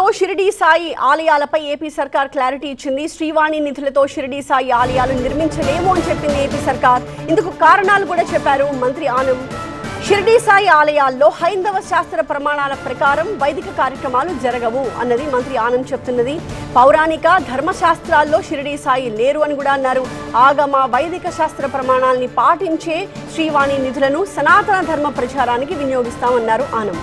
నిధులతో షిరిడి సాయి ఆలయాలపై ఏపీ సర్కార్ క్లారిటీ ఇచ్చింది. శ్రీవాణి నిధులతో షిరిడి సాయి ఆలయాలు నిర్మించలేము అని చెప్పింది ఏపీ సర్కార్. ఇందుకు కారణాలు కూడా చెప్పారు మంత్రి ఆనం. షిరిడి సాయి ఆలయాల్లో హైందవ శాస్త్ర ప్రమాణాల ప్రకారం వైదిక కార్యక్రమాలు జరగవు అన్నది మంత్రి ఆనం చెప్తున్నది. పౌరాణిక ధర్మశాస్త్రాల్లో షిరిడి సాయి లేరు అని కూడా అన్నారు. ఆగమ వైదిక శాస్త్ర ప్రమాణాలని పాటించే శ్రీవాణి నిధులను సనాతన ధర్మ ప్రచారానికి వినియోగిస్తామన్నారు ఆనం.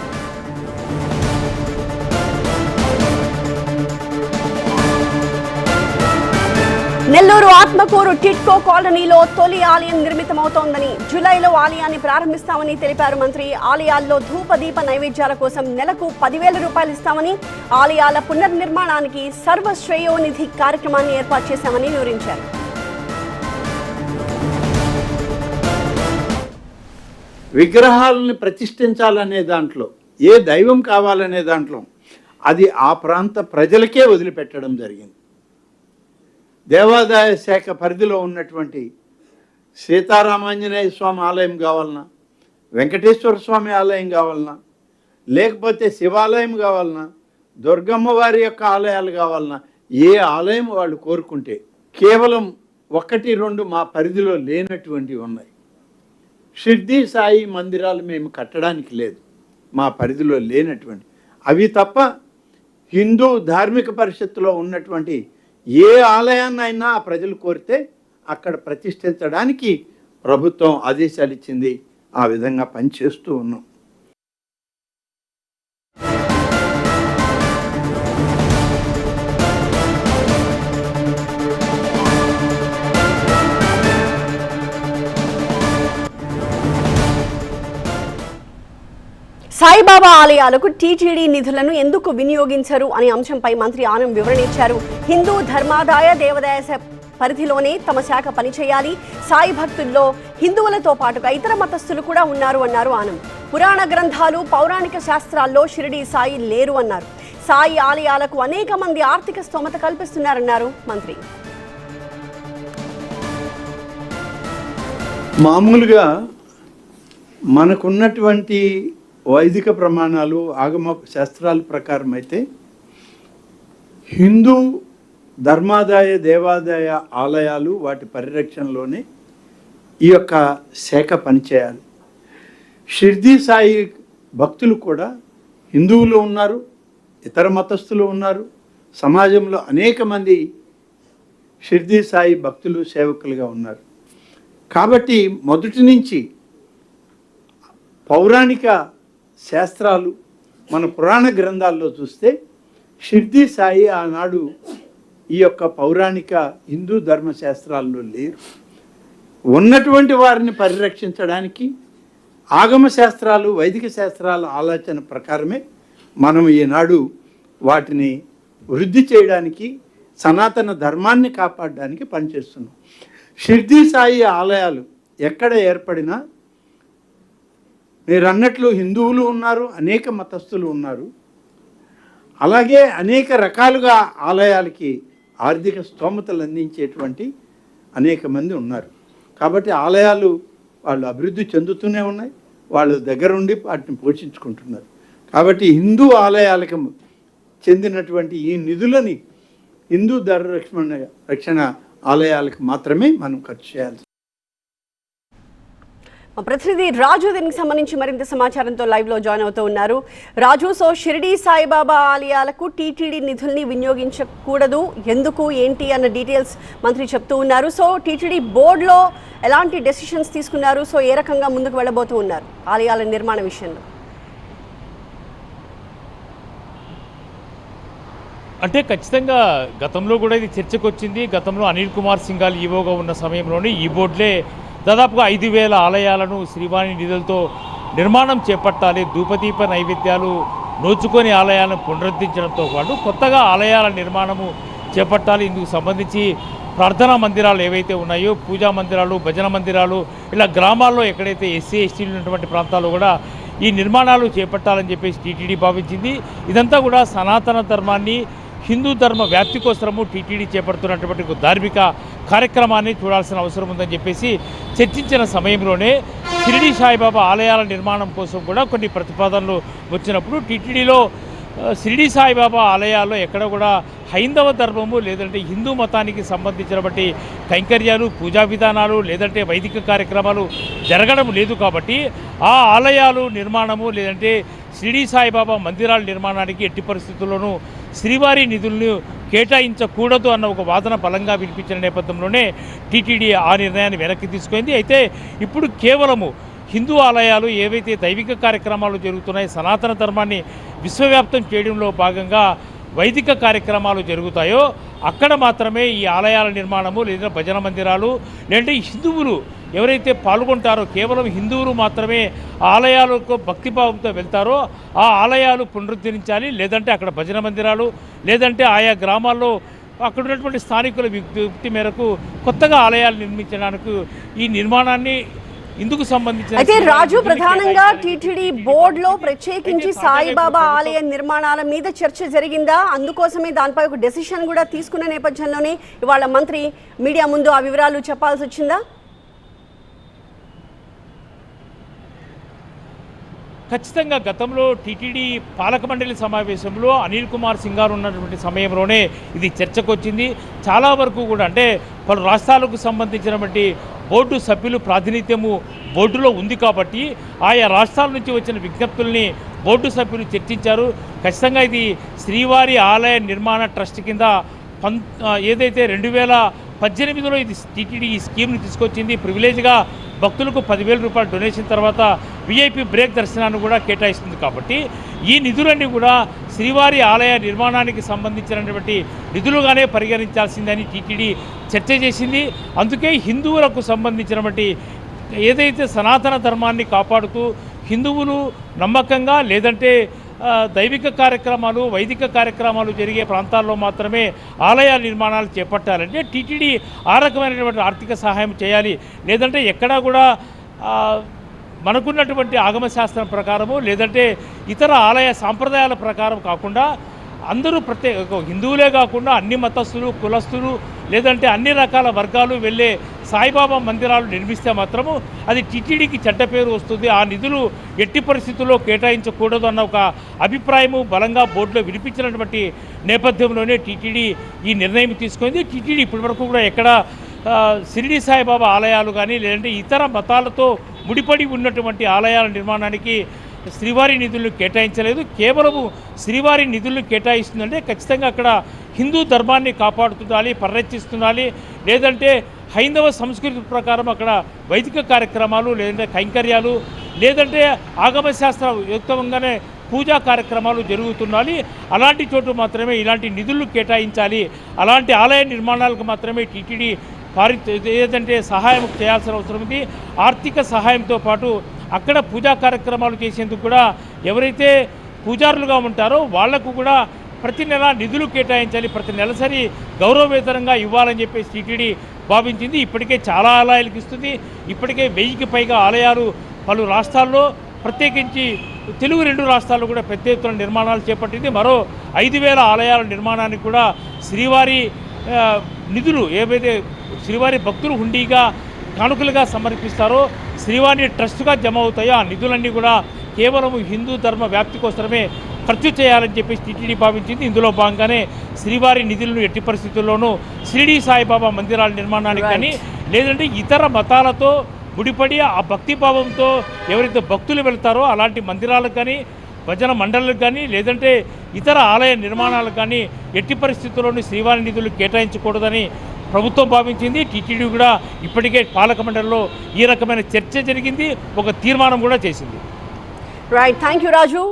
నెల్లూరు ఆత్మకూరు టిట్కో కాలనీలో తొలి ఆలయం నిర్మితమవుతోందని, జూలైలో ఆలయాన్ని ప్రారంభిస్తామని తెలిపారు మంత్రి. ఆలయాల్లో ధూపదీప నైవేద్యాల కోసం నెలకు 10,000 రూపాయలు ఇస్తామని, ఆలయాల పునర్నిర్మాణానికి సర్వశ్రేయోనిధి కార్యక్రమాన్ని ఏర్పాటు చేశామని వివరించారు. విగ్రహాలను ప్రతిష్ఠించాలనే దాంట్లో, ఏ దైవం కావాలనే దాంట్లో అది ఆ ప్రాంత ప్రజలకే వదిలిపెట్టడం జరిగింది. దేవాదాయ శాఖ పరిధిలో ఉన్నటువంటి సీతారామాంజనేయ స్వామి ఆలయం కావాలన్నా, వెంకటేశ్వర స్వామి ఆలయం కావాలన్నా, లేకపోతే శివాలయం కావాలన్నా, దుర్గమ్మ వారి యొక్క ఆలయాలు కావాలన్నా, ఏ ఆలయం వాళ్ళు కోరుకుంటే, కేవలం 1-2 మా పరిధిలో లేనటువంటివి ఉన్నాయి. షిర్డీ సాయి మందిరాలు మేము కట్టడానికి లేదు, మా పరిధిలో లేనటువంటి అవి తప్ప హిందూ ధార్మిక పరిషత్తులో ఉన్నటువంటి ఏ ఆలయాన్నైనా ప్రజలు కోరితే అక్కడ ప్రతిష్ఠించడానికి ప్రభుత్వం ఆదేశాలు ఇచ్చింది. ఆ విధంగా పనిచేస్తూ ఉన్నాం. సాయిబాబా ఆలయాలకు టీటీడీ నిధులను ఎందుకు వినియోగించరు అనే అంశంపై మంత్రి ఆనం వివరణ ఇచ్చారు. హిందూ ధర్మాదాయ దేవాదాయ పరిధిలోనే తమ శాఖ పనిచేయాలి. సాయి భక్తుల్లో హిందువులతో పాటుగా ఇతర మతస్థులు కూడా ఉన్నారు అన్నారు ఆనం. పురాణ గ్రంథాలు, పౌరాణిక శాస్త్రాల్లో షిరిడి సాయి లేరు అన్నారు. సాయి ఆలయాలకు అనేక మంది ఆర్థిక స్తోమత కల్పిస్తున్నారన్నారు మంత్రి. మామూలుగా మనకున్నటువంటి వైదిక ప్రమాణాలు, ఆగమ శాస్త్రాల ప్రకారం అయితే హిందూ ధర్మాదాయ దేవాదాయ ఆలయాలు వాటి పరిరక్షణలోనే ఈ యొక్క శాఖ పనిచేయాలి. షిర్డీ సాయి భక్తులు కూడా హిందువులు ఉన్నారు, ఇతర మతస్థులు ఉన్నారు. సమాజంలో అనేక మంది షిర్డీ సాయి భక్తులు, సేవకులుగా ఉన్నారు. కాబట్టి మొదటి నుంచి పౌరాణిక శాస్త్రాలు, మన పురాణ గ్రంథాల్లో చూస్తే షిర్డీ సాయి ఆనాడు ఈ యొక్క పౌరాణిక హిందూ ధర్మశాస్త్రాల్లో లేరు. ఉన్నటువంటి వారిని పరిరక్షించడానికి ఆగమ శాస్త్రాలు, వైదిక శాస్త్రాల ఆలోచన ప్రకారమే మనం ఈనాడు వాటిని వృద్ధి చేయడానికి, సనాతన ధర్మాన్ని కాపాడడానికి పనిచేస్తున్నాం. షిర్డీ సాయి ఆలయాలు ఎక్కడ ఏర్పడినా మీరు అన్నట్లు హిందువులు ఉన్నారు, అనేక మతస్థులు ఉన్నారు. అలాగే అనేక రకాలుగా ఆలయాలకి ఆర్థిక స్తోమతలు అందించేటువంటి అనేక మంది ఉన్నారు. కాబట్టి ఆలయాలు వాళ్ళు అభివృద్ధి చెందుతూనే ఉన్నాయి, వాళ్ళు దగ్గరుండి వాటిని పోషించుకుంటున్నారు. కాబట్టి హిందూ ఆలయాలకు చెందినటువంటి ఈ నిధులని హిందూ రక్షణ ఆలయాలకు మాత్రమే మనం ఖర్చు చేయాలి. ప్రతినిధి రాజు దీనికి సంబంధించి మరింత సమాచారంతో లైవ్ లో జాయిన్ అవుతూ ఉన్నారు. రాజు, సో షిరిడి సాయిబాబా ఆలయాలకు టీటీడీ నిధుల్ని వినియోగించకూడదు, ఎందుకు ఏంటి అన్న డీటెయిల్స్ మంత్రి చెప్తూ ఉన్నారు. సో టీటీడీ బోర్డులో ఎలాంటి డెసిషన్స్ తీసుకున్నారు, సో ఏ రకంగా ముందుకు వెళ్ళబోతూ ఉన్నారు ఆలయాల నిర్మాణ విషయంలో? అంటే ఖచ్చితంగా గతంలో కూడా ఇది చర్చకు వచ్చింది. గతంలో అనిల్ కుమార్ సింఘాల్ ఈవోగా ఉన్న సమయంలోనే ఈ బోర్డులే దాదాపుగా 5,000 ఆలయాలను శ్రీవాణి నిధులతో నిర్మాణం చేపట్టాలి, ధూపదీప నైవేద్యాలు నోచుకొని ఆలయాలను పునరుద్ధరించడంతో పాటు కొత్తగా ఆలయాల నిర్మాణము చేపట్టాలి. ఇందుకు సంబంధించి ప్రార్థనా మందిరాలు ఏవైతే ఉన్నాయో, పూజా మందిరాలు, భజన మందిరాలు, ఇలా గ్రామాల్లో ఎక్కడైతే ఎస్సీ ఎస్టీలు ఉన్నటువంటి ప్రాంతాల్లో కూడా ఈ నిర్మాణాలు చేపట్టాలని చెప్పేసి టీటీడీ భావించింది. ఇదంతా కూడా సనాతన ధర్మాన్ని, హిందూ ధర్మ వ్యాప్తి కోసము టీటీడీ చేపడుతున్నటువంటి ఒక ధార్మిక కార్యక్రమాన్ని చూడాల్సిన అవసరం ఉందని చెప్పేసి చర్చించిన సమయంలోనే షిరిడి సాయిబాబా ఆలయాల నిర్మాణం కోసం కూడా కొన్ని ప్రతిపాదనలు వచ్చినప్పుడు టీటీడీలో షిరిడి సాయిబాబా ఆలయాల్లో ఎక్కడ కూడా హైందవ ధర్మము లేదంటే హిందూ మతానికి సంబంధించినటువంటి కైంకర్యాలు పూజా విధానాలు లేదంటే వైదిక కార్యక్రమాలు జరగడం లేదు కాబట్టి ఆ ఆలయాలు నిర్మాణము లేదంటే షిరిడి సాయిబాబా మందిరాల నిర్మాణానికి ఎట్టి పరిస్థితుల్లోనూ శ్రీవారి నిధులను కేటాయించకూడదు అన్న ఒక వాదన బలంగా వినిపించిన నేపథ్యంలోనే టీటీడీ ఆ నిర్ణయాన్ని వెనక్కి తీసుకుంది. అయితే ఇప్పుడు కేవలము హిందూ ఆలయాలు ఏవైతే దైవిక కార్యక్రమాలు జరుగుతున్నాయో సనాతన ధర్మాన్ని విశ్వవ్యాప్తం చేయడంలో భాగంగా వైదిక కార్యక్రమాలు జరుగుతాయో అక్కడ మాత్రమే ఈ ఆలయాల నిర్మాణము లేదా భజన మందిరాలు లేదంటే హిందువులు ఎవరైతే పాల్గొంటారో కేవలం హిందువులు మాత్రమే ఆలయాలకు భక్తిభావంతో వెళ్తారో ఆ ఆలయాలు పునరుద్ధరించాలి. లేదంటే అక్కడ భజన మందిరాలు లేదంటే ఆయా గ్రామాల్లో అక్కడ ఉన్నటువంటి స్థానికుల విజ్ఞప్తి మేరకు కొత్తగా ఆలయాలు నిర్మించడానికి ఈ నిర్మాణాన్ని ఇందుకు సంబంధించిన అయితే రాజు ప్రధానంగా టీటీడీ బోర్డులో ప్రత్యేకించి సాయిబాబా ఆలయ నిర్మాణాల మీద చర్చ జరిగిందా? అందుకోసమే దానిపై ఒక డెసిషన్ కూడా తీసుకున్న నేపథ్యంలోనే ఇవాళ మంత్రి మీడియా ముందు ఆ వివరాలు చెప్పాల్సి వచ్చిందా? ఖచ్చితంగా గతంలో టీటీడీ పాలక మండలి సమావేశంలో అనిల్ కుమార్ సింగ్ గారు ఉన్నటువంటి సమయంలోనే ఇది చర్చకు వచ్చింది. చాలా వరకు కూడా అంటే పలు రాష్ట్రాలకు సంబంధించినటువంటి బోర్డు సభ్యులు ప్రాతినిధ్యము బోర్డులో ఉంది కాబట్టి ఆయా రాష్ట్రాల నుంచి వచ్చిన విజ్ఞప్తుల్ని బోర్డు సభ్యులు చర్చించారు. ఖచ్చితంగా ఇది శ్రీవారి ఆలయ నిర్మాణ ట్రస్ట్ కింద ఏదైతే 2018లో ఇది టీటీడీ ఈ స్కీమ్ని తీసుకొచ్చింది. ప్రివిలేజ్గా భక్తులకు 10,000 రూపాయల డొనేషన్ తర్వాత విఐపి బ్రేక్ దర్శనాన్ని కూడా కేటాయిస్తుంది. కాబట్టి ఈ నిధులన్నీ కూడా శ్రీవారి ఆలయ నిర్మాణానికి సంబంధించినటువంటి నిధులుగానే పరిగణించాల్సిందని టీటీడీ చర్చ చేసింది. అందుకే హిందువులకు సంబంధించినటువంటి ఏదైతే సనాతన ధర్మాన్ని కాపాడుతూ హిందువులు నమ్మకంగా లేదంటే దైవిక కార్యక్రమాలు వైదిక కార్యక్రమాలు జరిగే ప్రాంతాల్లో మాత్రమే ఆలయ నిర్మాణాలు చేపట్టాలంటే టీటీడీ ఆ రకమైనటువంటి ఆర్థిక సహాయం చేయాలి. లేదంటే ఎక్కడా కూడా మనకున్నటువంటి ఆగమశాస్త్రం ప్రకారము లేదంటే ఇతర ఆలయ సాంప్రదాయాల ప్రకారం కాకుండా అందరూ ప్రత్యేక హిందువులే కాకుండా అన్ని మతస్థులు కులస్తులు లేదంటే అన్ని రకాల వర్గాలు వెళ్ళే సాయిబాబా మందిరాలు నిర్మిస్తే మాత్రము అది టీటీడీకి చెడ్డ పేరు వస్తుంది. ఆ నిధులు ఎట్టి పరిస్థితుల్లో కేటాయించకూడదు అన్న ఒక అభిప్రాయము బలంగా బోర్డులో వినిపించినటువంటి నేపథ్యంలోనే టీటీడీ ఈ నిర్ణయం తీసుకుంది. టీటీడీ ఇప్పటివరకు కూడా ఎక్కడ షిరిడి సాయిబాబా ఆలయాలు కానీ లేదంటే ఇతర మతాలతో ముడిపడి ఉన్నటువంటి ఆలయాల నిర్మాణానికి శ్రీవారి నిధులను కేటాయించలేదు. కేవలము శ్రీవారి నిధులను కేటాయిస్తుందంటే ఖచ్చితంగా అక్కడ హిందూ ధర్మాన్ని కాపాడుతుండాలి పరిరక్షిస్తుండాలి. లేదంటే హైందవ సంస్కృతి ప్రకారం అక్కడ వైదిక కార్యక్రమాలు లేదంటే కైంకర్యాలు లేదంటే ఆగమశాస్త్ర యుక్తంగానే పూజా కార్యక్రమాలు జరుగుతుండాలి. అలాంటి చోటు మాత్రమే ఇలాంటి నిధులు కేటాయించాలి. అలాంటి ఆలయ నిర్మాణాలకు మాత్రమే టీటీడీ ఏదంటే సహాయం చేయాల్సిన అవసరం ఉంది. ఆర్థిక సహాయంతో పాటు అక్కడ పూజా కార్యక్రమాలు చేసేందుకు కూడా ఎవరైతే పూజారులుగా ఉంటారో వాళ్లకు కూడా ప్రతి నెల నిధులు కేటాయించాలి, ప్రతి నెలసరి గౌరవవేతనంగా ఇవ్వాలని చెప్పేసి టీటీడీ భావించింది. ఇప్పటికే చాలా ఆలయాలకు ఇస్తుంది. ఇప్పటికే 1000కి పైగా ఆలయాలు పలు రాష్ట్రాల్లో ప్రత్యేకించి తెలుగు 2 రాష్ట్రాల్లో కూడా పెద్ద ఎత్తున నిర్మాణాలు చేపట్టింది. మరో 5,000 ఆలయాల నిర్మాణానికి కూడా శ్రీవారి నిధులు ఏవైతే శ్రీవారి భక్తులు హుండీగా కానుకలుగా సమర్పిస్తారో శ్రీవారి ట్రస్టుగా జమ అవుతాయో ఆ నిధులన్నీ కూడా కేవలం హిందూ ధర్మ వ్యాప్తి కోసమే ఖర్చు చేయాలని చెప్పేసి టీటీడీ భావించింది. ఇందులో భాగంగానే శ్రీవారి నిధులను ఎట్టి పరిస్థితుల్లోనూ షిరిడి సాయిబాబా మందిరాల నిర్మాణానికి కానీ లేదంటే ఇతర మతాలతో ముడిపడి ఆ భక్తిభావంతో ఎవరైతే భక్తులు వెళ్తారో అలాంటి మందిరాలకు కానీ భజన మండళ్ళకు కానీ లేదంటే ఇతర ఆలయ నిర్మాణాలకు కానీ ఎట్టి పరిస్థితుల్లోనూ శ్రీవారి నిధులు కేటాయించకూడదని ప్రభుత్వం భావించింది. టీటీడీ కూడా ఇప్పటికే పాలక మండలిలో ఈ రకమైన చర్చ జరిగింది, ఒక తీర్మానం కూడా చేసింది. Right, thank you Raju.